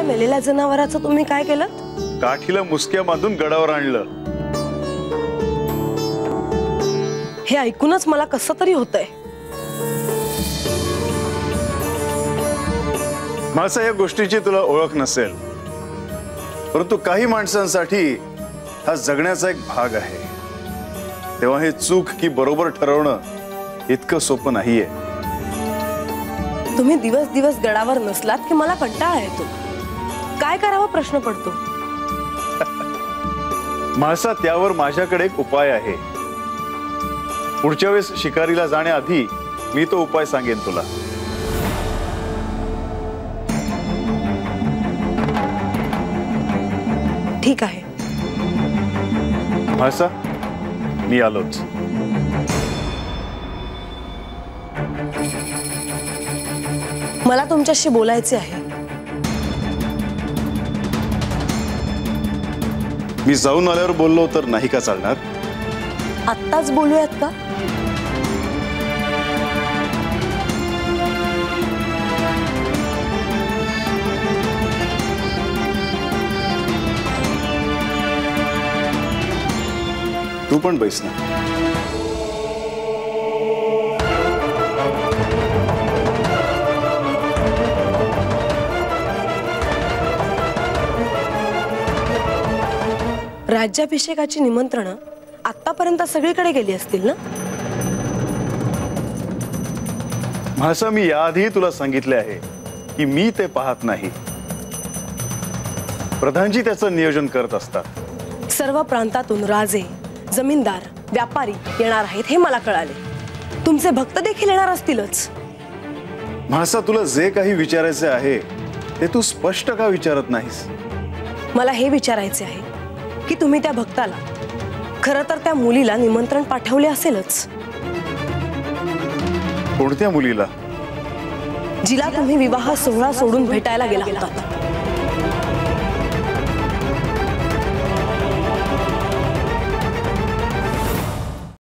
मेलेल्या जनावराचं तुम्ही काय केलं? काठीला मुसक्या बांधून गडावर आणलं. हे ऐकूनच मला कसं तरी होतंय. माझा या गोष्टीची तुला ओळख नसेल, परंतु काही माणसांसाठी हा जगण्याचा एक भाग आहे. तेव्हा हे चूक की बरोबर ठरवणं इतकं सोपं नाहीये. तुम्ही दिवस दिवस गडावर नसलात की मला कंटाळा येतो. काय करावा प्रश्न पडतो. माझा त्यावर माझ्याकडे एक उपाय आहे. पुढच्या वेळेस शिकारीला जाण्याआधी मी तो उपाय सांगेन तुला. ठीक आहे. म्हाळसा, मी आलोच. मला तुमच्याशी बोलायचे आहे. मी जाऊन आल्यावर बोललो तर नाही का चालणार? आत्ताच बोलूयात का? तू पण बैस ना. राज्याभिषेकाची निमंत्रणं आतापर्यंत सगळीकडे गेली असतील ना? म्हाळसा, मी याआधी तुला सांगितले आहे की मी ते पाहत नाही. प्रधानजी त्याचं नियोजन करत असतात. सर्व प्रांतातून राजे, जमीनदार, व्यापारी येणार आहेत हे मला कळाले. तुमचे भक्त देखील येणार असतीलच. म्हाळसा, तुला जे काही विचारायचे आहे ते तू स्पष्ट का विचारत नाहीस? मला हे विचारायचे आहे की तुम्ही त्या भक्ताला, खरं तर त्या मुलीला निमंत्रण पाठवले असेलच. कोणत्या मुलीला? जिला तुम्ही विवाह सोहळा सोडून भेटायला गेला होता.